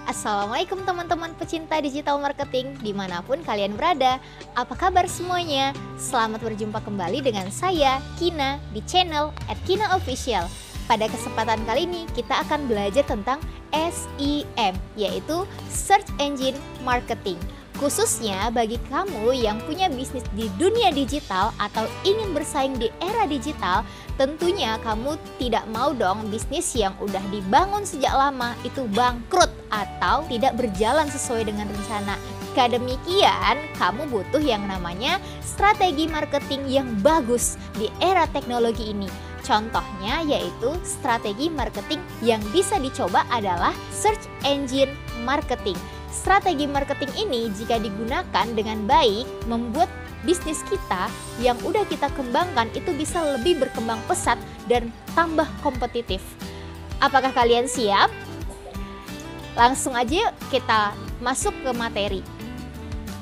Assalamualaikum teman-teman pecinta digital marketing dimanapun kalian berada. Apa kabar semuanya? Selamat berjumpa kembali dengan saya, Kina, di channel @kinaofficial. Pada kesempatan kali ini kita akan belajar tentang SEM, yaitu Search Engine Marketing. Khususnya bagi kamu yang punya bisnis di dunia digital atau ingin bersaing di era digital, tentunya kamu tidak mau dong bisnis yang udah dibangun sejak lama itu bangkrut atau tidak berjalan sesuai dengan rencana. Demikian, kamu butuh yang namanya strategi marketing yang bagus di era teknologi ini. Contohnya yaitu strategi marketing yang bisa dicoba adalah Search Engine Marketing. Strategi marketing ini jika digunakan dengan baik membuat bisnis kita yang udah kita kembangkan itu bisa lebih berkembang pesat dan tambah kompetitif. Apakah kalian siap? Langsung aja kita masuk ke materi.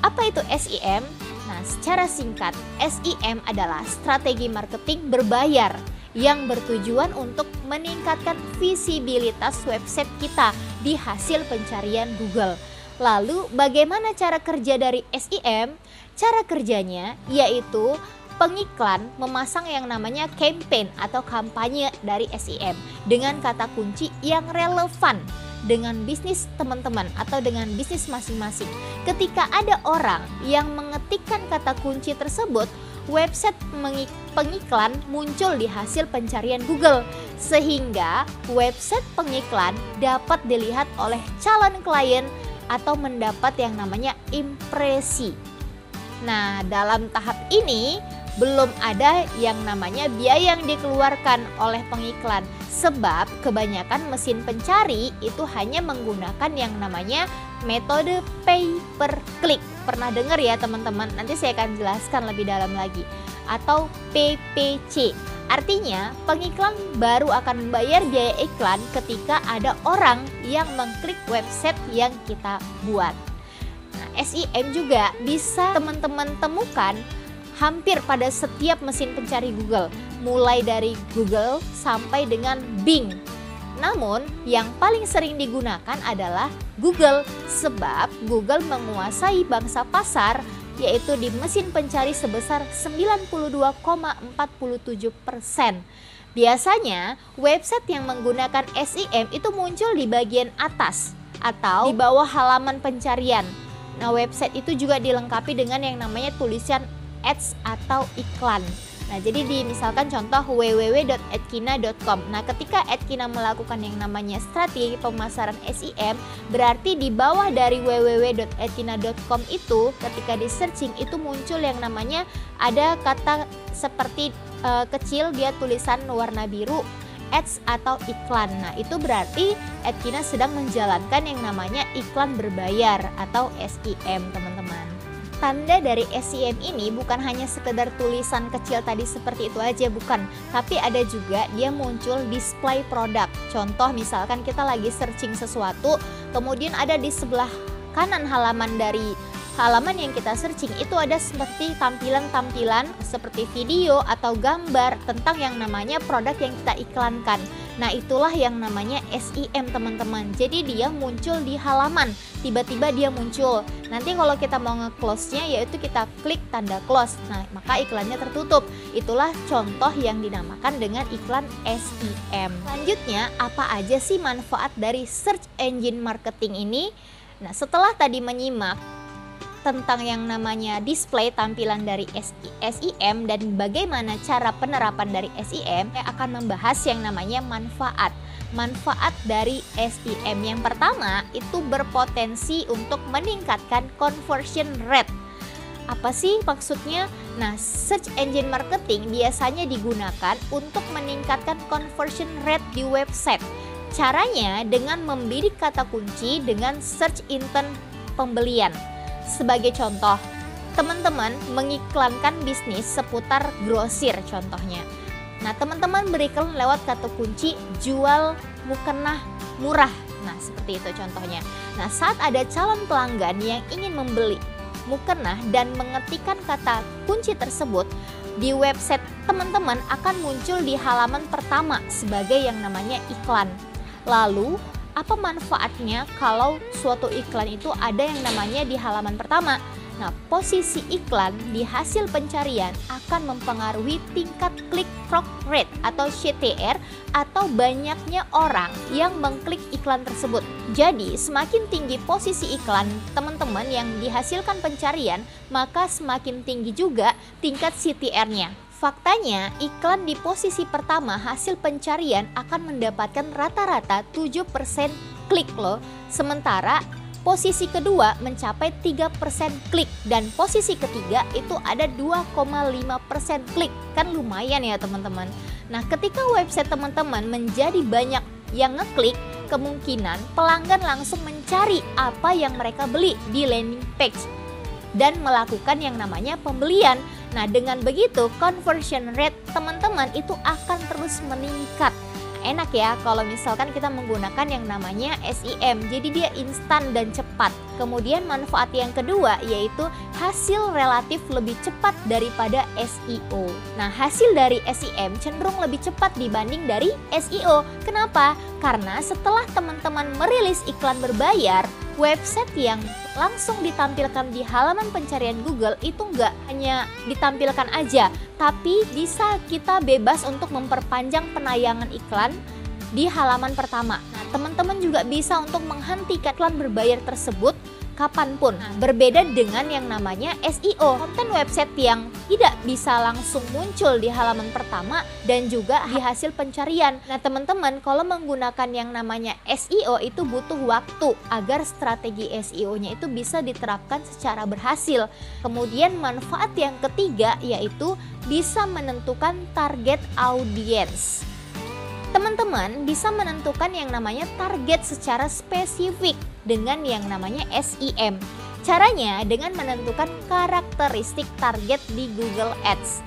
Apa itu SEM? Nah, secara singkat, SEM adalah strategi marketing berbayar yang bertujuan untuk meningkatkan visibilitas website kita di hasil pencarian Google. Lalu bagaimana cara kerja dari SEM? Cara kerjanya yaitu pengiklan memasang yang namanya campaign atau kampanye dari SEM dengan kata kunci yang relevan dengan bisnis teman-teman atau dengan bisnis masing-masing. Ketika ada orang yang mengetikkan kata kunci tersebut, website pengiklan muncul di hasil pencarian Google, sehingga website pengiklan dapat dilihat oleh calon klien atau mendapat yang namanya impresi. Nah, dalam tahap ini belum ada yang namanya biaya yang dikeluarkan oleh pengiklan, sebab kebanyakan mesin pencari itu hanya menggunakan yang namanya metode pay per click. Pernah dengar ya teman-teman? Nanti saya akan jelaskan lebih dalam lagi. Atau PPC. Artinya pengiklan baru akan membayar biaya iklan ketika ada orang yang mengklik website yang kita buat. Nah, SEM juga bisa teman-teman temukan hampir pada setiap mesin pencari Google, mulai dari Google sampai dengan Bing. Namun, yang paling sering digunakan adalah Google, sebab Google menguasai bangsa pasar yaitu di mesin pencari sebesar 92,47%. Biasanya, website yang menggunakan SEM itu muncul di bagian atas atau di bawah halaman pencarian. Nah, website itu juga dilengkapi dengan yang namanya tulisan ads atau iklan. Nah, jadi misalkan contoh www.adkina.com. Nah, ketika Adkina melakukan yang namanya strategi pemasaran SEM, berarti di bawah dari www.adkina.com itu ketika di searching itu muncul yang namanya ada kata seperti kecil dia tulisan warna biru ads atau iklan. Nah, itu berarti Adkina sedang menjalankan yang namanya iklan berbayar atau SEM, teman-teman. Tanda dari SEM ini bukan hanya sekedar tulisan kecil tadi seperti itu aja, bukan. Tapi ada juga dia muncul display produk. Contoh misalkan kita lagi searching sesuatu, kemudian ada di sebelah kanan halaman dari halaman yang kita searching itu ada seperti tampilan-tampilan seperti video atau gambar tentang yang namanya produk yang kita iklankan. Nah, itulah yang namanya SEM, teman-teman. Jadi dia muncul di halaman, tiba-tiba dia muncul. Nanti kalau kita mau nge-close-nya yaitu kita klik tanda close. Nah, maka iklannya tertutup. Itulah contoh yang dinamakan dengan iklan SEM. Selanjutnya, apa aja sih manfaat dari Search Engine Marketing ini? Nah, setelah tadi menyimak tentang yang namanya display tampilan dari SEM dan bagaimana cara penerapan dari SEM, saya akan membahas yang namanya manfaat dari SEM. Yang pertama itu berpotensi untuk meningkatkan conversion rate. Apa sih maksudnya? Nah, search engine marketing biasanya digunakan untuk meningkatkan conversion rate di website. Caranya dengan membidik kata kunci dengan search intent pembelian. Sebagai contoh, teman-teman mengiklankan bisnis seputar grosir contohnya. Nah, teman-teman berikan lewat kata kunci jual mukena murah. Nah, seperti itu contohnya. Nah, saat ada calon pelanggan yang ingin membeli mukena dan mengetikkan kata kunci tersebut, di website teman-teman akan muncul di halaman pertama sebagai yang namanya iklan. Lalu apa manfaatnya kalau suatu iklan itu ada yang namanya di halaman pertama? Nah, posisi iklan di hasil pencarian akan mempengaruhi tingkat click-through rate atau CTR atau banyaknya orang yang mengklik iklan tersebut. Jadi, semakin tinggi posisi iklan teman-teman yang dihasilkan pencarian, maka semakin tinggi juga tingkat CTR-nya. Faktanya, iklan di posisi pertama hasil pencarian akan mendapatkan rata-rata 7% klik loh. Sementara posisi kedua mencapai 3% klik dan posisi ketiga itu ada 2,5% klik. Kan lumayan ya teman-teman. Nah, ketika website teman-teman menjadi banyak yang ngeklik, kemungkinan pelanggan langsung mencari apa yang mereka beli di landing page dan melakukan yang namanya pembelian. Nah, dengan begitu conversion rate teman-teman itu akan terus meningkat. Enak ya kalau misalkan kita menggunakan yang namanya SEM, jadi dia instan dan cepat. Kemudian manfaat yang kedua yaitu hasil relatif lebih cepat daripada SEO. Nah, hasil dari SEM cenderung lebih cepat dibanding dari SEO. Kenapa? Karena setelah teman-teman merilis iklan berbayar, website yang langsung ditampilkan di halaman pencarian Google itu nggak hanya ditampilkan aja, tapi bisa kita bebas untuk memperpanjang penayangan iklan di halaman pertama. Nah, teman-teman juga bisa untuk menghentikan iklan berbayar tersebut kapanpun. Nah, berbeda dengan yang namanya SEO, konten website yang tidak bisa langsung muncul di halaman pertama dan juga di hasil pencarian. Nah, teman-teman, kalau menggunakan yang namanya SEO itu butuh waktu agar strategi SEO-nya itu bisa diterapkan secara berhasil. Kemudian manfaat yang ketiga yaitu bisa menentukan target audience. Teman-teman bisa menentukan yang namanya target secara spesifik dengan yang namanya SEM. Caranya dengan menentukan karakteristik target di Google Ads.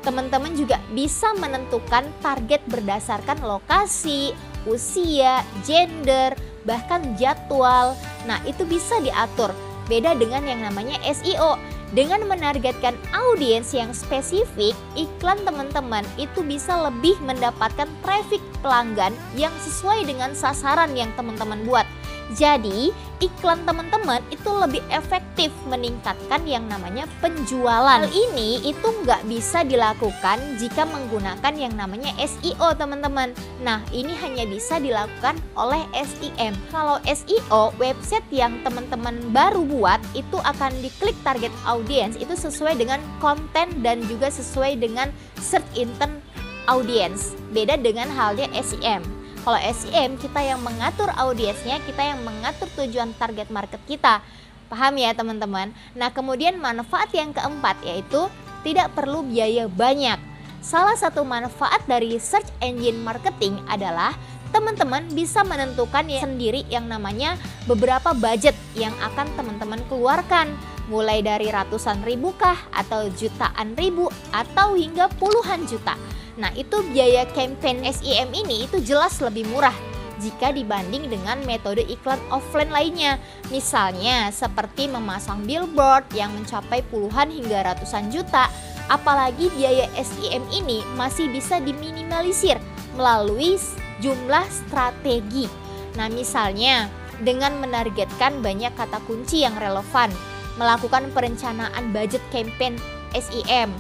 Teman-teman juga bisa menentukan target berdasarkan lokasi, usia, gender, bahkan jadwal. Nah, itu bisa diatur. Beda dengan yang namanya SEO. Dengan menargetkan audiens yang spesifik, iklan teman-teman itu bisa lebih mendapatkan traffic pelanggan yang sesuai dengan sasaran yang teman-teman buat. Jadi, iklan teman-teman itu lebih efektif meningkatkan yang namanya penjualan. Hal ini itu nggak bisa dilakukan jika menggunakan yang namanya SEO teman-teman. Nah, ini hanya bisa dilakukan oleh SEM. Kalau SEO, website yang teman-teman baru buat itu akan diklik target audience itu sesuai dengan konten dan juga sesuai dengan search intent audience. Beda dengan halnya SEM. Kalau SEM kita yang mengatur audiensnya, kita yang mengatur tujuan target market kita. Paham ya teman-teman? Nah, kemudian manfaat yang keempat yaitu tidak perlu biaya banyak. Salah satu manfaat dari search engine marketing adalah teman-teman bisa menentukan sendiri yang namanya beberapa budget yang akan teman-teman keluarkan. Mulai dari ratusan ribu kah, atau jutaan ribu, atau hingga puluhan juta. Nah, itu biaya campaign SEM ini itu jelas lebih murah jika dibanding dengan metode iklan offline lainnya. Misalnya seperti memasang billboard yang mencapai puluhan hingga ratusan juta. Apalagi biaya SEM ini masih bisa diminimalisir melalui jumlah strategi. Nah, misalnya dengan menargetkan banyak kata kunci yang relevan, melakukan perencanaan budget campaign SEM,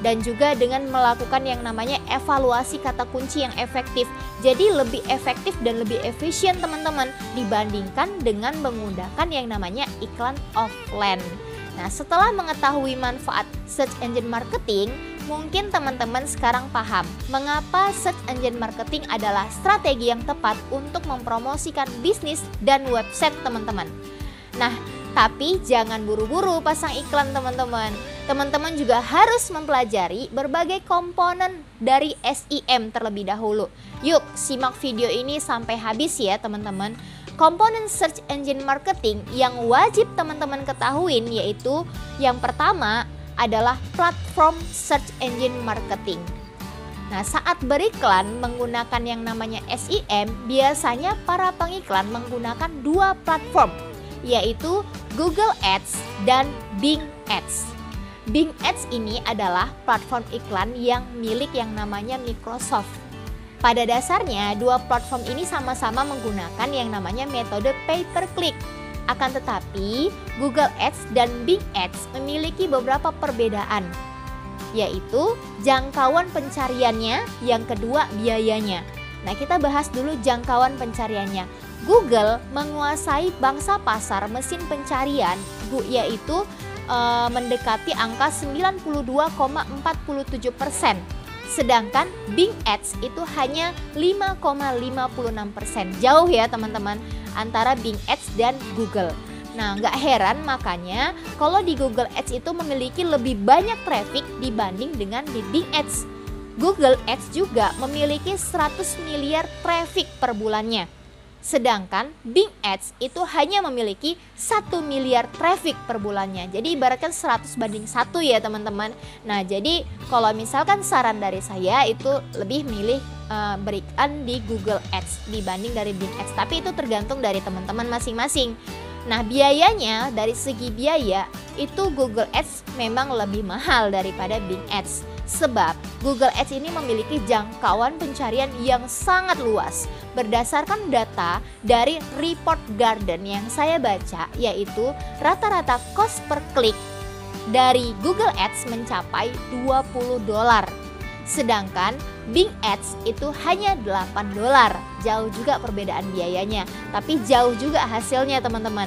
dan juga dengan melakukan yang namanya evaluasi kata kunci yang efektif. Jadi lebih efektif dan lebih efisien teman-teman dibandingkan dengan menggunakan yang namanya iklan offline. Nah, setelah mengetahui manfaat search engine marketing, mungkin teman-teman sekarang paham mengapa search engine marketing adalah strategi yang tepat untuk mempromosikan bisnis dan website teman-teman. Nah, tapi jangan buru-buru pasang iklan teman-teman. Teman-teman juga harus mempelajari berbagai komponen dari SEM terlebih dahulu. Yuk, simak video ini sampai habis ya teman-teman. Komponen search engine marketing yang wajib teman-teman ketahuin yaitu yang pertama adalah platform search engine marketing. Nah, saat beriklan menggunakan yang namanya SEM, biasanya para pengiklan menggunakan dua platform, yaitu Google Ads dan Bing Ads. Bing Ads ini adalah platform iklan yang milik yang namanya Microsoft. Pada dasarnya, dua platform ini sama-sama menggunakan yang namanya metode pay per click. Akan tetapi, Google Ads dan Bing Ads memiliki beberapa perbedaan, yaitu jangkauan pencariannya, yang kedua biayanya. Nah, kita bahas dulu jangkauan pencariannya. Google menguasai bangsa pasar mesin pencarian, yaitu mendekati angka 92,47%. Sedangkan Bing Ads itu hanya 5,56%. Jauh ya teman-teman antara Bing Ads dan Google. Nah, nggak heran makanya kalau di Google Ads itu memiliki lebih banyak traffic dibanding dengan di Bing Ads. Google Ads juga memiliki 100 miliar traffic per bulannya. Sedangkan Bing Ads itu hanya memiliki 1 miliar traffic per bulannya. Jadi ibaratkan 100:1 ya teman-teman. Nah, jadi kalau misalkan saran dari saya itu lebih milih berikan di Google Ads dibanding dari Bing Ads. Tapi itu tergantung dari teman-teman masing-masing. Nah, biayanya, dari segi biaya itu Google Ads memang lebih mahal daripada Bing Ads. Sebab Google Ads ini memiliki jangkauan pencarian yang sangat luas. Berdasarkan data dari Report Garden yang saya baca, yaitu rata-rata cost per klik dari Google Ads mencapai $20. Sedangkan Bing Ads itu hanya $8. Jauh juga perbedaan biayanya, tapi jauh juga hasilnya teman-teman.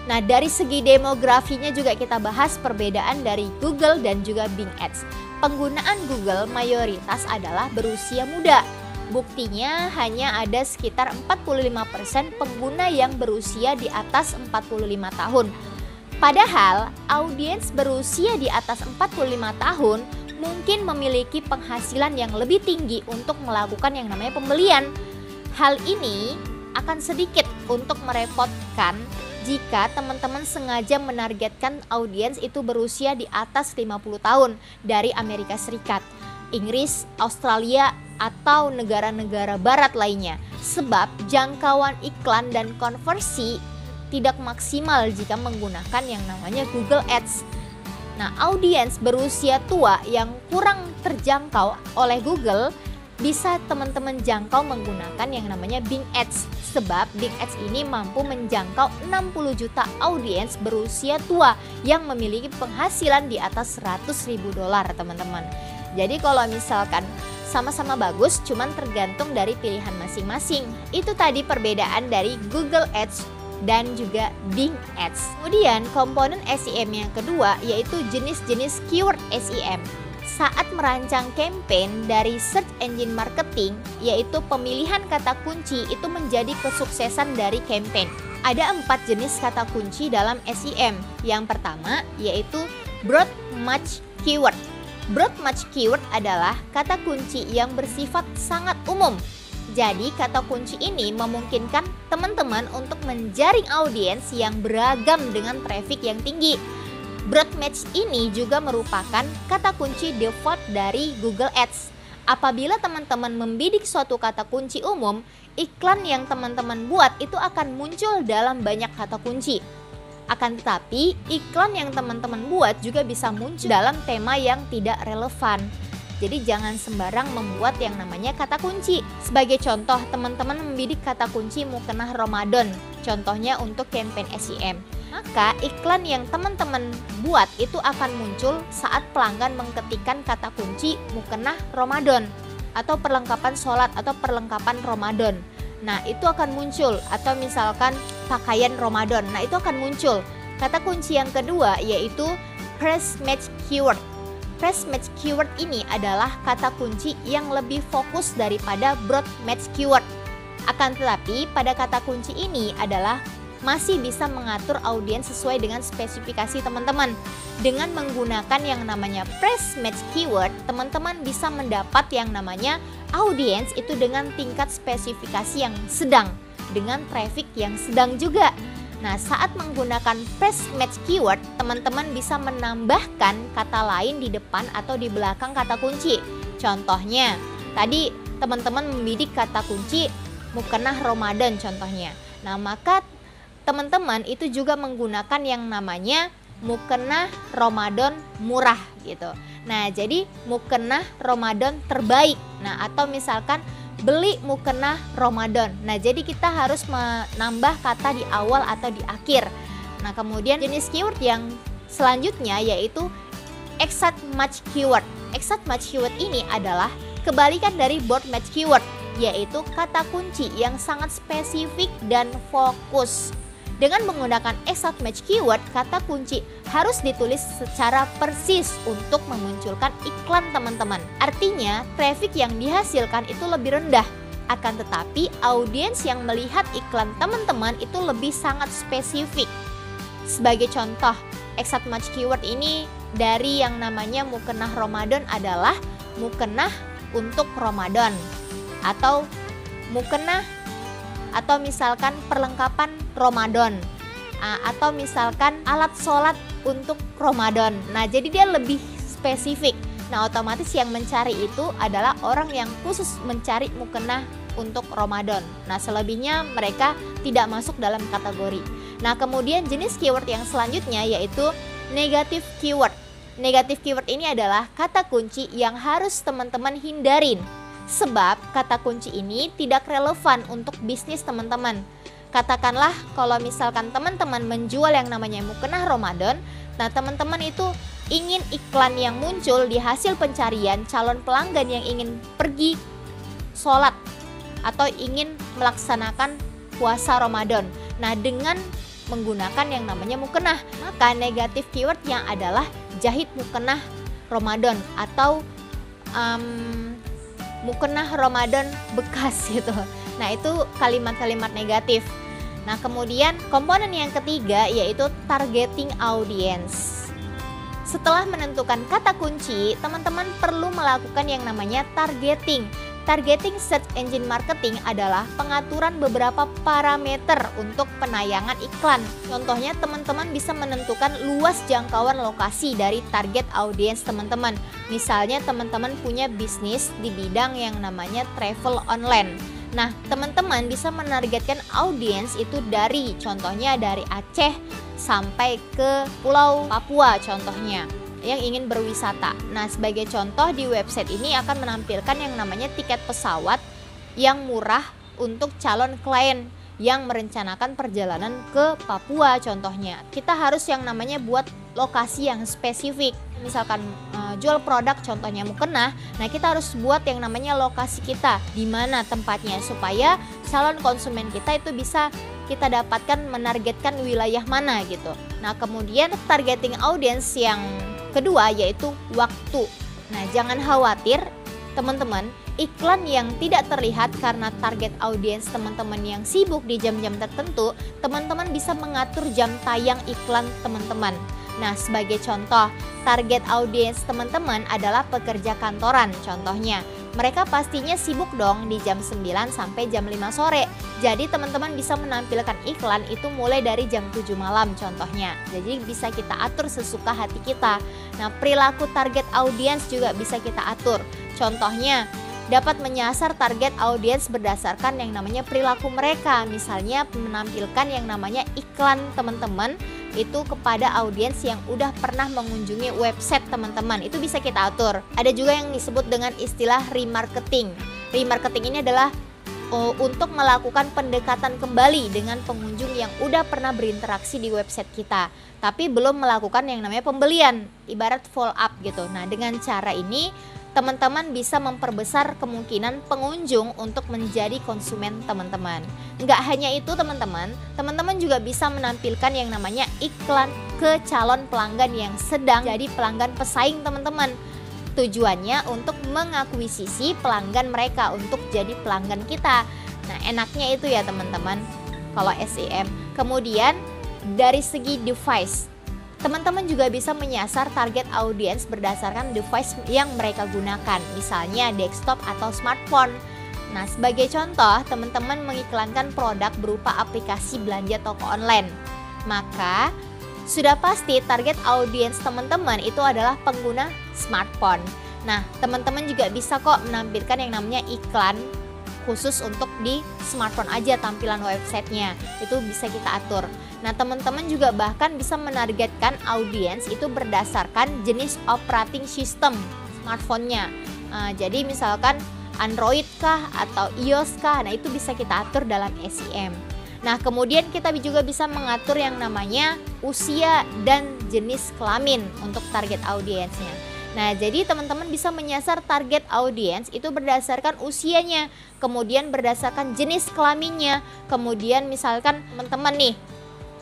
Nah, dari segi demografinya juga kita bahas perbedaan dari Google dan juga Bing Ads. Penggunaan Google mayoritas adalah berusia muda. Buktinya hanya ada sekitar 45% pengguna yang berusia di atas 45 tahun. Padahal audiens berusia di atas 45 tahun mungkin memiliki penghasilan yang lebih tinggi untuk melakukan yang namanya pembelian. Hal ini akan sedikit untuk merepotkan jika teman-teman sengaja menargetkan audiens itu berusia di atas 50 tahun dari Amerika Serikat, Inggris, Australia, atau negara-negara barat lainnya. Sebab jangkauan iklan dan konversi tidak maksimal jika menggunakan yang namanya Google Ads. Nah, audiens berusia tua yang kurang terjangkau oleh Google bisa teman-teman jangkau menggunakan yang namanya Bing Ads. Sebab Bing Ads ini mampu menjangkau 60 juta audiens berusia tua yang memiliki penghasilan di atas $100.000 teman-teman. Jadi kalau misalkan sama-sama bagus, cuman tergantung dari pilihan masing-masing. Itu tadi perbedaan dari Google Ads dan juga Bing Ads. Kemudian komponen SEM yang kedua yaitu jenis-jenis keyword SEM. Saat merancang campaign dari search engine marketing, yaitu pemilihan kata kunci itu menjadi kesuksesan dari campaign. Ada 4 jenis kata kunci dalam SEM. Yang pertama yaitu broad match keyword. Broad match keyword adalah kata kunci yang bersifat sangat umum. Jadi kata kunci ini memungkinkan teman-teman untuk menjaring audiens yang beragam dengan traffic yang tinggi. Broad match ini juga merupakan kata kunci default dari Google Ads. Apabila teman-teman membidik suatu kata kunci umum, iklan yang teman-teman buat itu akan muncul dalam banyak kata kunci. Akan tetapi, iklan yang teman-teman buat juga bisa muncul dalam tema yang tidak relevan. Jadi jangan sembarang membuat yang namanya kata kunci. Sebagai contoh, teman-teman membidik kata kunci mukena Ramadan. Contohnya untuk campaign SEM. Maka iklan yang teman-teman buat itu akan muncul saat pelanggan mengetikkan kata kunci mukena Ramadan atau perlengkapan sholat atau perlengkapan Ramadan. Nah, itu akan muncul, atau misalkan pakaian Ramadan. Nah, itu akan muncul. Kata kunci yang kedua yaitu press match keyword. Press match keyword ini adalah kata kunci yang lebih fokus daripada broad match keyword. Akan tetapi pada kata kunci ini adalah masih bisa mengatur audiens sesuai dengan spesifikasi teman-teman. Dengan menggunakan yang namanya press match keyword, teman-teman bisa mendapat yang namanya audiens itu dengan tingkat spesifikasi yang sedang, dengan traffic yang sedang juga. Nah, saat menggunakan press match keyword, teman-teman bisa menambahkan kata lain di depan atau di belakang kata kunci. Contohnya, tadi teman-teman membidik kata kunci mukena Ramadan contohnya. Nah, maka teman-teman itu juga menggunakan yang namanya mukena Ramadan murah gitu. Nah, jadi mukena Ramadan terbaik. Nah, atau misalkan beli mukena Ramadan. Nah, jadi kita harus menambah kata di awal atau di akhir. Nah, kemudian jenis keyword yang selanjutnya yaitu exact match keyword. Exact match keyword ini adalah kebalikan dari bold match keyword, yaitu kata kunci yang sangat spesifik dan fokus. Dengan menggunakan exact match keyword, kata kunci harus ditulis secara persis untuk memunculkan iklan teman-teman. Artinya, traffic yang dihasilkan itu lebih rendah. Akan tetapi, audiens yang melihat iklan teman-teman itu lebih sangat spesifik. Sebagai contoh, exact match keyword ini dari yang namanya mukena Ramadan adalah mukena untuk Ramadan, atau mukena atau misalkan perlengkapan Ramadan, atau misalkan alat sholat untuk Ramadan. Nah, jadi dia lebih spesifik. Nah, otomatis yang mencari itu adalah orang yang khusus mencari mukena untuk Ramadan. Nah, selebihnya mereka tidak masuk dalam kategori. Nah, kemudian jenis keyword yang selanjutnya yaitu negative keyword. Negative keyword ini adalah kata kunci yang harus teman-teman hindarin. Sebab kata kunci ini tidak relevan untuk bisnis teman-teman. Katakanlah kalau misalkan teman-teman menjual yang namanya mukena Ramadan, nah teman-teman itu ingin iklan yang muncul di hasil pencarian calon pelanggan yang ingin pergi sholat atau ingin melaksanakan puasa Ramadan. Nah, dengan menggunakan yang namanya mukena, maka negatif keyword yang adalah jahit mukena Ramadan atau mukena Ramadan bekas gitu. Nah, itu kalimat-kalimat negatif. Nah, kemudian komponen yang ketiga yaitu targeting audience. Setelah menentukan kata kunci, teman-teman perlu melakukan yang namanya targeting. Targeting search engine marketing adalah pengaturan beberapa parameter untuk penayangan iklan. Contohnya, teman-teman bisa menentukan luas jangkauan lokasi dari target audiens teman-teman. Misalnya, teman-teman punya bisnis di bidang yang namanya travel online. Nah, teman-teman bisa menargetkan audiens itu dari contohnya dari Aceh sampai ke Pulau Papua contohnya, yang ingin berwisata. Nah, sebagai contoh di website ini akan menampilkan yang namanya tiket pesawat yang murah untuk calon klien yang merencanakan perjalanan ke Papua contohnya. Kita harus yang namanya buat lokasi yang spesifik. Misalkan jual produk contohnya mukena, nah kita harus buat yang namanya lokasi kita, di mana tempatnya supaya calon konsumen kita itu bisa kita dapatkan menargetkan wilayah mana gitu. Nah, kemudian targeting audience yang kedua yaitu waktu. Nah, jangan khawatir teman-teman, iklan yang tidak terlihat karena target audiens teman-teman yang sibuk di jam-jam tertentu, teman-teman bisa mengatur jam tayang iklan teman-teman. Nah, sebagai contoh, target audiens teman-teman adalah pekerja kantoran contohnya. Mereka pastinya sibuk dong di jam 9 sampai jam 5 sore. Jadi teman-teman bisa menampilkan iklan itu mulai dari jam 7 malam contohnya. Jadi bisa kita atur sesuka hati kita. Nah, perilaku target audiens juga bisa kita atur. Contohnya, dapat menyasar target audiens berdasarkan yang namanya perilaku mereka. Misalnya menampilkan yang namanya iklan teman-teman itu kepada audiens yang udah pernah mengunjungi website teman-teman. Itu bisa kita atur. Ada juga yang disebut dengan istilah remarketing. Remarketing ini adalah untuk melakukan pendekatan kembali dengan pengunjung yang udah pernah berinteraksi di website kita, tapi belum melakukan yang namanya pembelian, ibarat follow up gitu. Nah, dengan cara ini teman-teman bisa memperbesar kemungkinan pengunjung untuk menjadi konsumen teman-teman. Nggak hanya itu teman-teman juga bisa menampilkan yang namanya iklan ke calon pelanggan yang sedang jadi pelanggan pesaing teman-teman. Tujuannya untuk mengakuisisi pelanggan mereka untuk jadi pelanggan kita. Nah, enaknya itu ya teman-teman kalau SEM. Kemudian dari segi device, teman-teman juga bisa menyasar target audiens berdasarkan device yang mereka gunakan, misalnya desktop atau smartphone. Nah, sebagai contoh, teman-teman mengiklankan produk berupa aplikasi belanja toko online. Maka, sudah pasti target audiens teman-teman itu adalah pengguna smartphone. Nah, teman-teman juga bisa kok menampilkan yang namanya iklan khusus untuk di smartphone aja tampilan websitenya, itu bisa kita atur. Nah teman-teman juga bahkan bisa menargetkan audiens itu berdasarkan jenis operating system smartphone-nya. Jadi misalkan Android kah atau iOS kah, nah itu bisa kita atur dalam SEM. Nah kemudian kita juga bisa mengatur yang namanya usia dan jenis kelamin untuk target audiensnya. Nah jadi teman-teman bisa menyasar target audiens itu berdasarkan usianya, kemudian berdasarkan jenis kelaminnya, kemudian misalkan teman-teman nih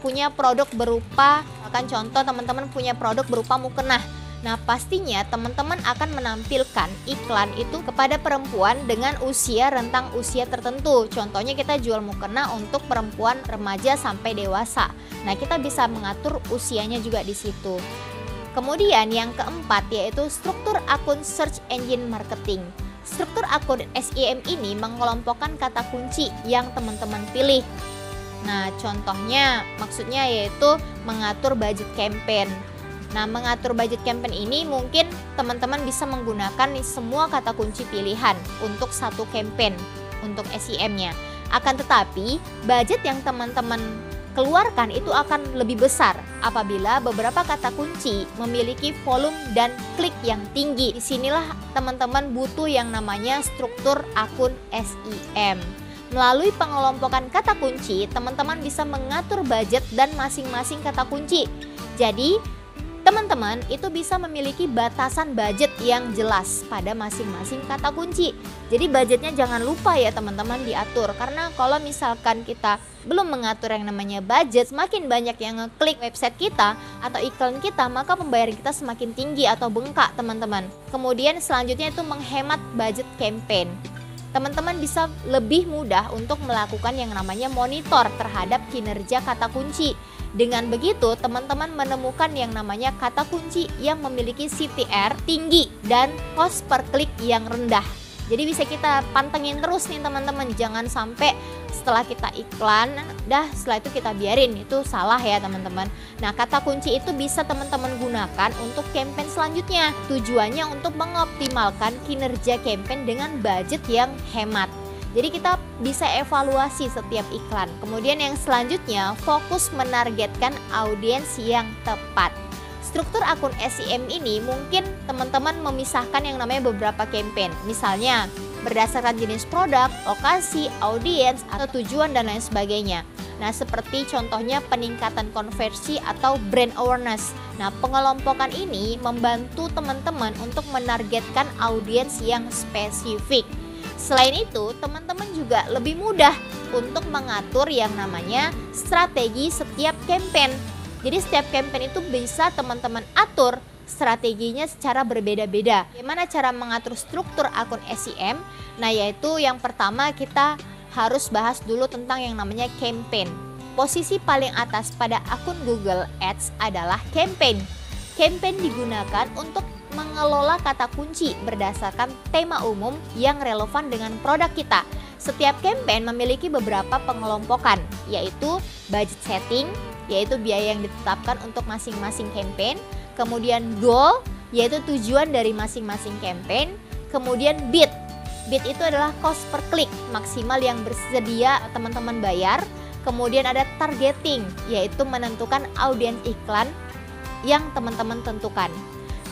punya produk berupa, akan contoh teman-teman punya produk berupa mukena. Nah pastinya teman-teman akan menampilkan iklan itu kepada perempuan dengan usia rentang usia tertentu. Contohnya kita jual mukena untuk perempuan remaja sampai dewasa. Nah kita bisa mengatur usianya juga di situ. Kemudian yang keempat yaitu struktur akun search engine marketing. Struktur akun SEM ini mengelompokkan kata kunci yang teman-teman pilih. Nah contohnya maksudnya yaitu mengatur budget campaign. Nah mengatur budget campaign ini mungkin teman-teman bisa menggunakan semua kata kunci pilihan untuk satu campaign untuk SEM-nya. Akan tetapi budget yang teman-teman keluarkan itu akan lebih besar apabila beberapa kata kunci memiliki volume dan klik yang tinggi. Disinilah teman-teman butuh yang namanya struktur akun SEM. Melalui pengelompokan kata kunci, teman-teman bisa mengatur budget dan masing-masing kata kunci. Jadi, teman-teman itu bisa memiliki batasan budget yang jelas pada masing-masing kata kunci. Jadi budgetnya jangan lupa ya teman-teman diatur. Karena kalau misalkan kita belum mengatur yang namanya budget, semakin banyak yang ngeklik website kita atau iklan kita, maka pembayaran kita semakin tinggi atau bengkak teman-teman. Kemudian selanjutnya itu menghemat budget campaign. Teman-teman bisa lebih mudah untuk melakukan yang namanya monitor terhadap kinerja kata kunci. Dengan begitu, teman-teman menemukan yang namanya kata kunci yang memiliki CTR tinggi dan cost per klik yang rendah. Jadi bisa kita pantengin terus nih teman-teman, jangan sampai setelah kita iklan, setelah itu kita biarin, itu salah ya teman-teman. Nah kata kunci itu bisa teman-teman gunakan untuk campaign selanjutnya. Tujuannya untuk mengoptimalkan kinerja campaign dengan budget yang hemat. Jadi kita bisa evaluasi setiap iklan. Kemudian yang selanjutnya, fokus menargetkan audiens yang tepat. Struktur akun SEM ini mungkin teman-teman memisahkan yang namanya beberapa campaign. Misalnya berdasarkan jenis produk, lokasi, audiens, atau tujuan dan lain sebagainya. Nah seperti contohnya peningkatan konversi atau brand awareness. Nah pengelompokan ini membantu teman-teman untuk menargetkan audiens yang spesifik. Selain itu, teman-teman juga lebih mudah untuk mengatur yang namanya strategi setiap campaign. Jadi setiap campaign itu bisa teman-teman atur strateginya secara berbeda-beda. Bagaimana cara mengatur struktur akun SEM? Nah yaitu yang pertama kita harus bahas dulu tentang yang namanya campaign. Posisi paling atas pada akun Google Ads adalah campaign. Campaign digunakan untuk mengelola kata kunci berdasarkan tema umum yang relevan dengan produk kita. Setiap campaign memiliki beberapa pengelompokan, yaitu budget setting, yaitu biaya yang ditetapkan untuk masing-masing campaign, kemudian goal, yaitu tujuan dari masing-masing campaign, kemudian bid. Bid itu adalah cost per klik maksimal yang bersedia teman-teman bayar, kemudian ada targeting, yaitu menentukan audiens iklan yang teman-teman tentukan.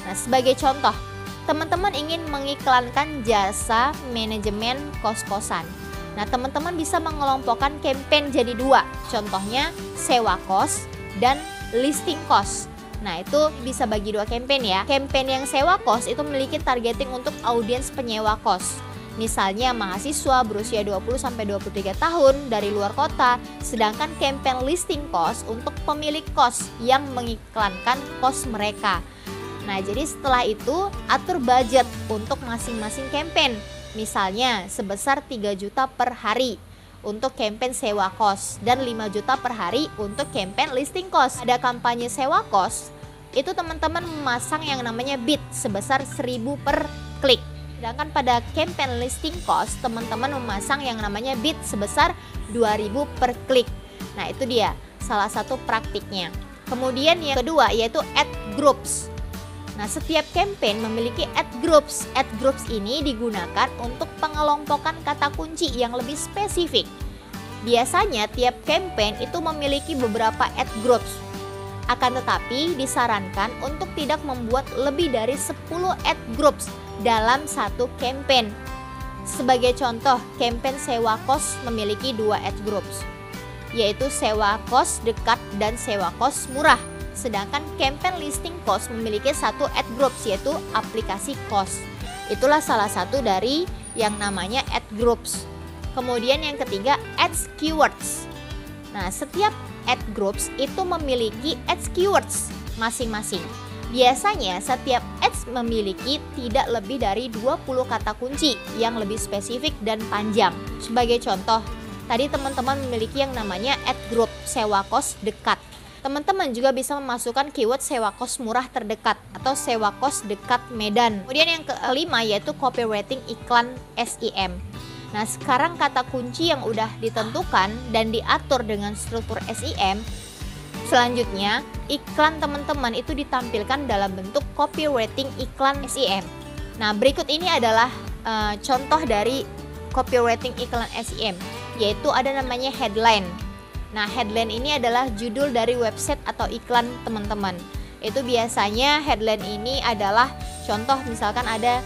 Nah, sebagai contoh, teman-teman ingin mengiklankan jasa manajemen kos-kosan. Nah, teman-teman bisa mengelompokkan campaign jadi dua. Contohnya sewa kos dan listing kos. Nah, itu bisa bagi dua campaign ya. Campaign yang sewa kos itu memiliki targeting untuk audiens penyewa kos. Misalnya mahasiswa berusia 20-23 tahun dari luar kota. Sedangkan campaign listing kos untuk pemilik kos yang mengiklankan kos mereka. Nah, jadi setelah itu atur budget untuk masing-masing campaign. Misalnya sebesar 3 juta per hari untuk campaign sewa kos dan 5 juta per hari untuk campaign listing kos. Ada kampanye sewa kos, itu teman-teman memasang yang namanya bid sebesar 1000 per klik. Sedangkan pada campaign listing kos, teman-teman memasang yang namanya bid sebesar 2000 per klik. Nah, itu dia salah satu praktiknya. Kemudian yang kedua yaitu add groups. Nah, setiap campaign memiliki ad groups. Ad groups ini digunakan untuk pengelompokan kata kunci yang lebih spesifik. Biasanya tiap campaign itu memiliki beberapa ad groups. Akan tetapi disarankan untuk tidak membuat lebih dari 10 ad groups dalam satu campaign. Sebagai contoh, campaign sewa kos memiliki 2 ad groups, yaitu sewa kos dekat dan sewa kos murah. Sedangkan campaign listing kos memiliki 1 ad groups, yaitu aplikasi kos. Itulah salah satu dari yang namanya ad groups. Kemudian yang ketiga, ads keywords. Nah, setiap ad groups itu memiliki ads keywords masing-masing. Biasanya setiap ads memiliki tidak lebih dari 20 kata kunci yang lebih spesifik dan panjang. Sebagai contoh, tadi teman-teman memiliki yang namanya ad group sewa kos dekat. Teman-teman juga bisa memasukkan keyword sewa kos murah terdekat atau sewa kos dekat Medan. Kemudian yang kelima yaitu copywriting iklan SEM. Nah, sekarang kata kunci yang udah ditentukan dan diatur dengan struktur SEM. Selanjutnya, iklan teman-teman itu ditampilkan dalam bentuk copywriting iklan SEM. Nah, berikut ini adalah contoh dari copywriting iklan SEM, yaitu ada namanya headline. Nah, headline ini adalah judul dari website atau iklan teman-teman. Itu biasanya headline ini adalah contoh, misalkan ada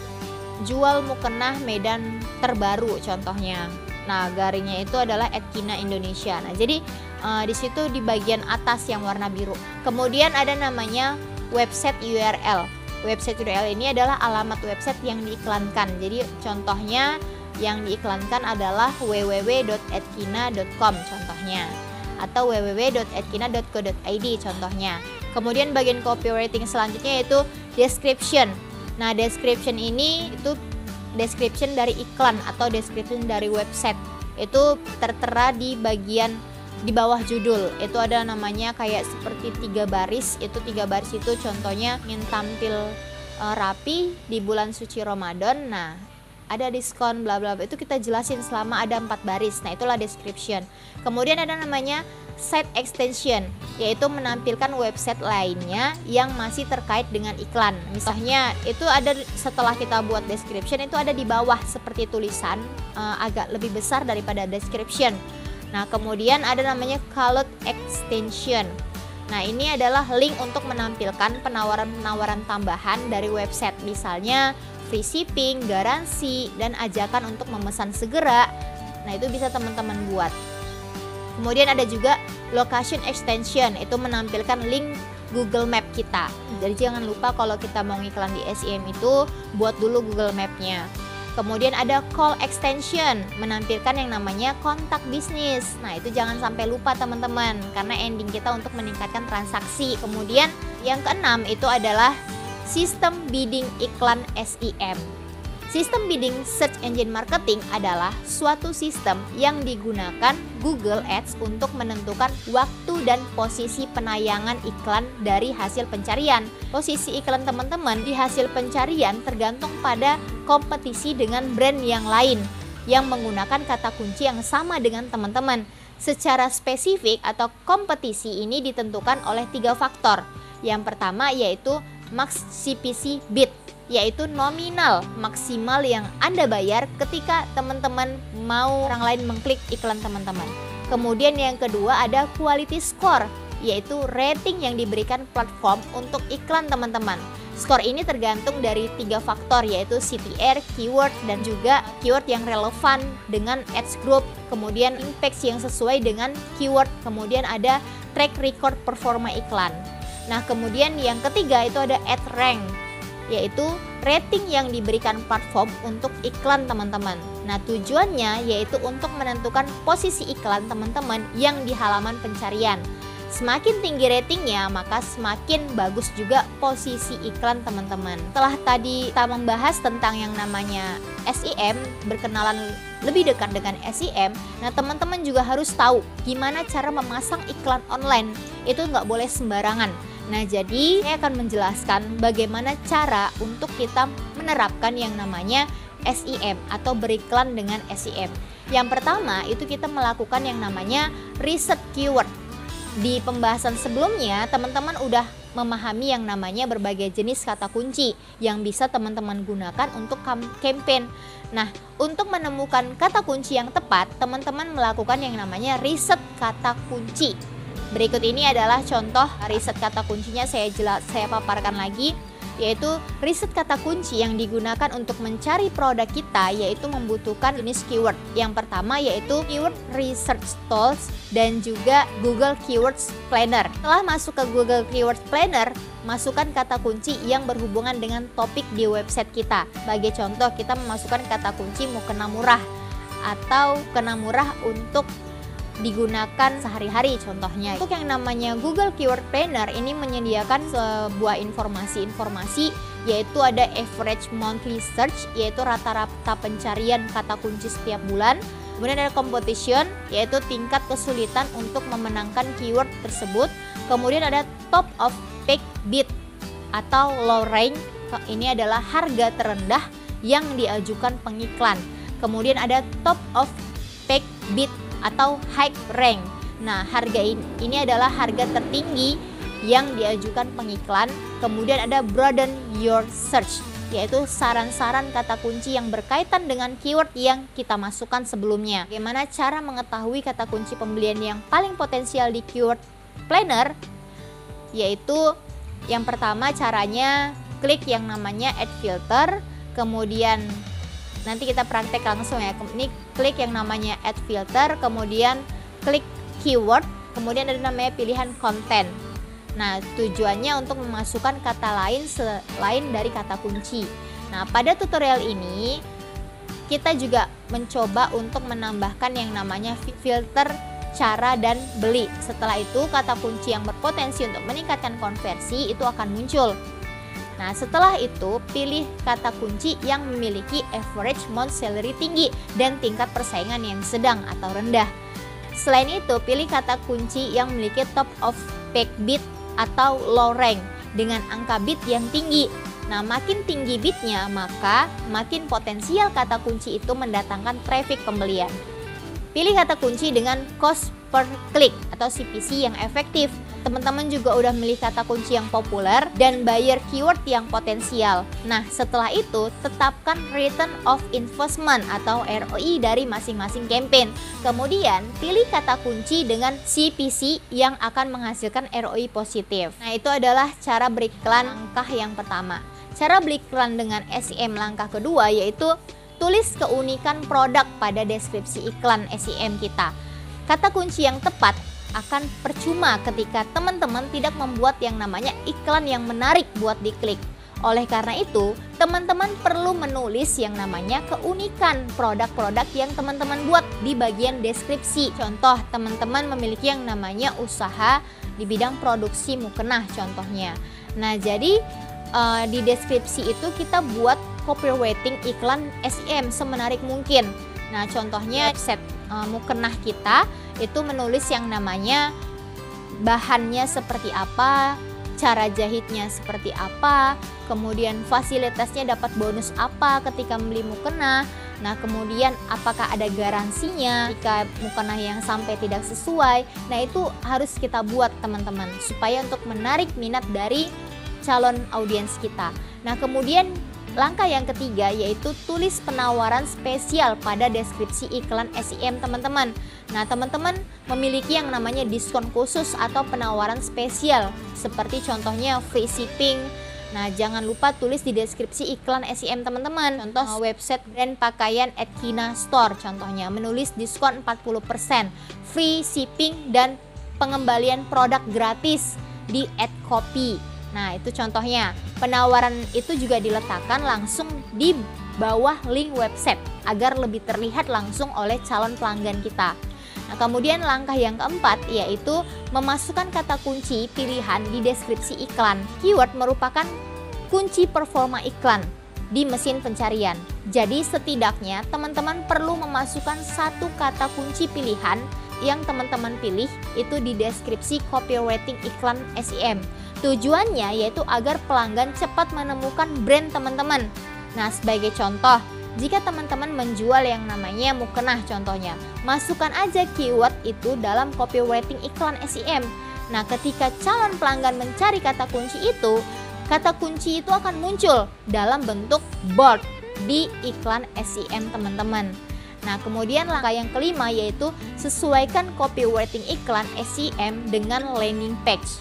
jual mukena Medan terbaru contohnya. Nah, garingnya itu adalah @kina Indonesia. Nah, jadi di situ di bagian atas yang warna biru. Kemudian ada namanya website URL. Website URL ini adalah alamat website yang diiklankan. Jadi contohnya yang diiklankan adalah www.atkina.com contohnya, atau www.atkina.co.id contohnya. Kemudian bagian copywriting selanjutnya yaitu description. Nah, description ini itu description dari iklan atau description dari website. Itu tertera di bagian di bawah judul. Itu ada namanya kayak seperti 3 baris. Itu 3 baris itu contohnya ingin tampil rapi di bulan suci Ramadan. Nah, ada diskon bla bla bla. Itu kita jelasin selama ada 4 baris. Nah, itulah description. Kemudian ada namanya site extension, yaitu menampilkan website lainnya yang masih terkait dengan iklan. Misalnya itu ada setelah kita buat description, itu ada di bawah seperti tulisan agak lebih besar daripada description. Nah, kemudian ada namanya called extension. Nah, ini adalah link untuk menampilkan penawaran-penawaran tambahan dari website, misalnya free shipping, garansi, dan ajakan untuk memesan segera. Nah, itu bisa teman-teman buat. Kemudian ada juga location extension, itu menampilkan link Google Map kita. Jadi jangan lupa kalau kita mau ngiklan di SEM itu buat dulu Google Map-nya. Kemudian ada call extension, menampilkan yang namanya kontak bisnis. Nah, itu jangan sampai lupa teman-teman, karena ending kita untuk meningkatkan transaksi. Kemudian yang keenam itu adalah sistem bidding iklan SEM. Sistem bidding search engine marketing adalah suatu sistem yang digunakan Google Ads untuk menentukan waktu dan posisi penayangan iklan dari hasil pencarian. Posisi iklan teman-teman di hasil pencarian tergantung pada kompetisi dengan brand yang lain yang menggunakan kata kunci yang sama dengan teman-teman. Secara spesifik atau kompetisi ini ditentukan oleh 3 faktor. Yang pertama yaitu max CPC bid, yaitu nominal maksimal yang Anda bayar ketika teman-teman mau orang lain mengklik iklan teman-teman. Kemudian yang kedua ada quality score, yaitu rating yang diberikan platform untuk iklan teman-teman. Skor ini tergantung dari 3 faktor, yaitu CTR, keyword, dan juga keyword yang relevan dengan ads group, kemudian impact yang sesuai dengan keyword, kemudian ada track record performa iklan. Nah, kemudian yang ketiga itu ada ad rank, yaitu rating yang diberikan platform untuk iklan teman-teman. Nah, tujuannya yaitu untuk menentukan posisi iklan teman-teman yang di halaman pencarian. Semakin tinggi ratingnya, maka semakin bagus juga posisi iklan teman-teman. Setelah tadi kita membahas tentang yang namanya SEM, berkenalan lebih dekat dengan SEM, nah teman-teman juga harus tahu gimana cara memasang iklan online. Itu nggak boleh sembarangan. Nah, jadi saya akan menjelaskan bagaimana cara untuk kita menerapkan yang namanya SEM atau beriklan dengan SEM. Yang pertama itu kita melakukan yang namanya riset keyword. Di pembahasan sebelumnya teman-teman udah memahami yang namanya berbagai jenis kata kunci yang bisa teman-teman gunakan untuk campaign. Nah, untuk menemukan kata kunci yang tepat, teman-teman melakukan yang namanya riset kata kunci. Berikut ini adalah contoh riset kata kuncinya, saya paparkan lagi, yaitu riset kata kunci yang digunakan untuk mencari produk kita yaitu membutuhkan jenis keyword. Yang pertama yaitu Keyword Research Tools dan juga Google Keywords Planner. Setelah masuk ke Google Keywords Planner, masukkan kata kunci yang berhubungan dengan topik di website kita. Sebagai contoh, kita memasukkan kata kunci mukena murah atau kena murah untuk digunakan sehari-hari contohnya. Untuk yang namanya Google Keyword Planner ini menyediakan sebuah informasi yaitu ada average monthly search yaitu rata-rata pencarian kata kunci setiap bulan. Kemudian ada competition yaitu tingkat kesulitan untuk memenangkan keyword tersebut. Kemudian ada top of page bid atau low rank, ini adalah harga terendah yang diajukan pengiklan. Kemudian ada top of page bid atau high rank. Nah, harga ini adalah harga tertinggi yang diajukan pengiklan. Kemudian ada broaden your search, yaitu saran-saran kata kunci yang berkaitan dengan keyword yang kita masukkan sebelumnya. Bagaimana cara mengetahui kata kunci pembelian yang paling potensial di Keyword Planner? Yaitu yang pertama caranya klik yang namanya add filter, kemudian nanti kita praktek langsung ya. Ini klik yang namanya add filter, kemudian klik keyword, kemudian ada namanya pilihan konten. Nah, tujuannya untuk memasukkan kata lain selain dari kata kunci. Nah, pada tutorial ini kita juga mencoba untuk menambahkan yang namanya filter cara dan beli. Setelah itu kata kunci yang berpotensi untuk meningkatkan konversi itu akan muncul. Nah, setelah itu pilih kata kunci yang memiliki average month salary tinggi dan tingkat persaingan yang sedang atau rendah. Selain itu, pilih kata kunci yang memiliki top of page bid atau low rank dengan angka bid yang tinggi. Nah, makin tinggi bidnya, maka makin potensial kata kunci itu mendatangkan traffic pembelian. Pilih kata kunci dengan cost per click atau CPC yang efektif. Teman-teman juga udah milih kata kunci yang populer dan buyer keyword yang potensial. Nah, setelah itu tetapkan return of investment atau ROI dari masing-masing campaign. Kemudian pilih kata kunci dengan CPC yang akan menghasilkan ROI positif. Nah, itu adalah cara beriklan langkah yang pertama. Cara beriklan dengan SEM langkah kedua yaitu tulis keunikan produk pada deskripsi iklan SEM kita. Kata kunci yang tepat akan percuma ketika teman-teman tidak membuat yang namanya iklan yang menarik buat diklik. Oleh karena itu, teman-teman perlu menulis yang namanya keunikan produk-produk yang teman-teman buat di bagian deskripsi. Contoh, teman-teman memiliki yang namanya usaha di bidang produksi mukena contohnya. Nah, jadi di deskripsi itu kita buat copywriting iklan SEM semenarik mungkin. Nah, contohnya set mukena kita itu menulis yang namanya bahannya seperti apa, cara jahitnya seperti apa, kemudian fasilitasnya dapat bonus apa ketika membeli mukena. Nah, kemudian apakah ada garansinya jika mukena yang sampai tidak sesuai. Nah, itu harus kita buat teman-teman supaya untuk menarik minat dari calon audiens kita. Nah, kemudian langkah yang ketiga yaitu tulis penawaran spesial pada deskripsi iklan SEM teman-teman. Nah, teman-teman memiliki yang namanya diskon khusus atau penawaran spesial seperti contohnya free shipping. Nah, jangan lupa tulis di deskripsi iklan SEM teman-teman. Contoh website brand pakaian @kina store contohnya menulis diskon 40%, free shipping dan pengembalian produk gratis di @copy. Nah, itu contohnya. Penawaran itu juga diletakkan langsung di bawah link website agar lebih terlihat langsung oleh calon pelanggan kita. Nah, kemudian langkah yang keempat yaitu memasukkan kata kunci pilihan di deskripsi iklan. Keyword merupakan kunci performa iklan di mesin pencarian. Jadi setidaknya teman-teman perlu memasukkan satu kata kunci pilihan yang teman-teman pilih itu di deskripsi copywriting iklan SEM. Tujuannya yaitu agar pelanggan cepat menemukan brand teman-teman. Nah, sebagai contoh, jika teman-teman menjual yang namanya mukena contohnya, masukkan aja keyword itu dalam copywriting iklan SEM. Nah, ketika calon pelanggan mencari kata kunci itu akan muncul dalam bentuk bold di iklan SEM teman-teman. Nah, kemudian langkah yang kelima yaitu sesuaikan copywriting iklan SEM dengan landing page.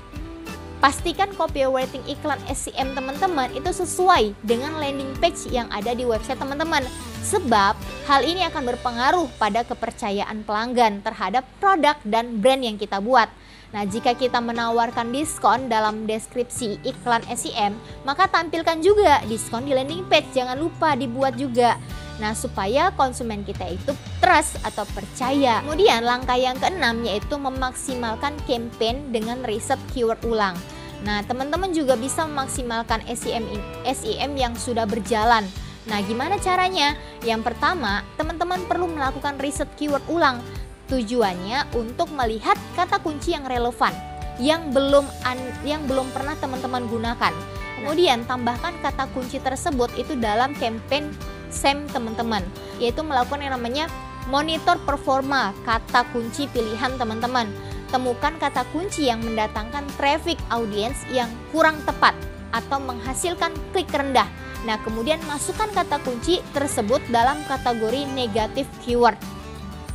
Pastikan copywriting iklan SEM teman-teman itu sesuai dengan landing page yang ada di website teman-teman. Sebab hal ini akan berpengaruh pada kepercayaan pelanggan terhadap produk dan brand yang kita buat. Nah, jika kita menawarkan diskon dalam deskripsi iklan SEM, maka tampilkan juga diskon di landing page, jangan lupa dibuat juga. Nah, supaya konsumen kita itu trust atau percaya. Kemudian langkah yang keenam yaitu memaksimalkan campaign dengan riset keyword ulang. Nah, teman-teman juga bisa memaksimalkan SEM yang sudah berjalan. Nah, gimana caranya? Yang pertama, teman-teman perlu melakukan riset keyword ulang. Tujuannya untuk melihat kata kunci yang relevan, yang belum pernah teman-teman gunakan. Kemudian tambahkan kata kunci tersebut itu dalam campaign SEM teman-teman, yaitu melakukan yang namanya monitor performa kata kunci pilihan teman-teman. Temukan kata kunci yang mendatangkan traffic audience yang kurang tepat atau menghasilkan klik rendah. Nah, kemudian masukkan kata kunci tersebut dalam kategori negatif keyword.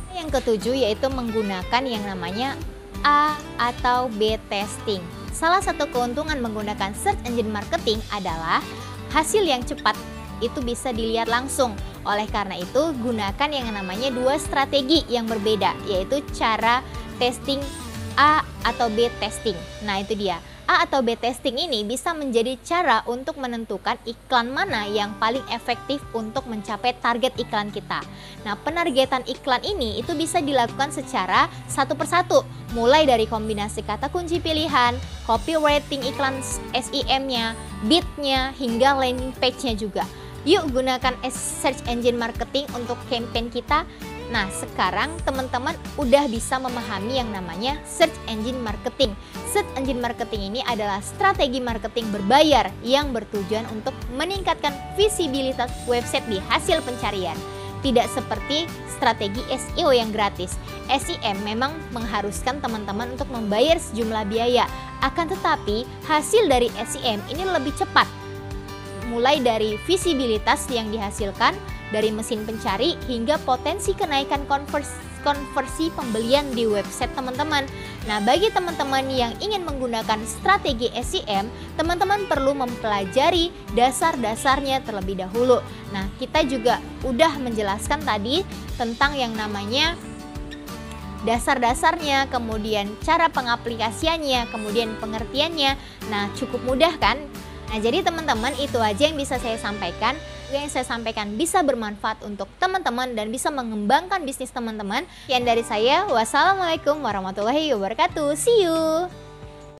Yang ketujuh yaitu menggunakan yang namanya A atau B testing. Salah satu keuntungan menggunakan search engine marketing adalah hasil yang cepat itu bisa dilihat langsung. Oleh karena itu, gunakan yang namanya dua strategi yang berbeda, yaitu cara testing A atau B testing. Nah, itu dia. A atau B testing ini bisa menjadi cara untuk menentukan iklan mana yang paling efektif untuk mencapai target iklan kita. Nah, penargetan iklan ini itu bisa dilakukan secara satu persatu, mulai dari kombinasi kata kunci pilihan, copywriting iklan SEM-nya, bid-nya, hingga landing page-nya juga. Yuk gunakan search engine marketing untuk campaign kita. Nah, sekarang teman-teman udah bisa memahami yang namanya search engine marketing. Search engine marketing ini adalah strategi marketing berbayar yang bertujuan untuk meningkatkan visibilitas website di hasil pencarian. Tidak seperti strategi SEO yang gratis. SEM memang mengharuskan teman-teman untuk membayar sejumlah biaya. Akan tetapi, hasil dari SEM ini lebih cepat. Mulai dari visibilitas yang dihasilkan dari mesin pencari hingga potensi kenaikan konversi pembelian di website teman-teman. Nah, bagi teman-teman yang ingin menggunakan strategi SEM, teman-teman perlu mempelajari dasar-dasarnya terlebih dahulu. Nah, kita juga udah menjelaskan tadi tentang yang namanya dasar-dasarnya, kemudian cara pengaplikasiannya, kemudian pengertiannya. Nah, cukup mudah kan? Nah, jadi teman-teman itu aja yang bisa saya sampaikan. Yang saya sampaikan bisa bermanfaat untuk teman-teman dan bisa mengembangkan bisnis teman-teman. Sekian dari saya. Wassalamualaikum warahmatullahi wabarakatuh. See you.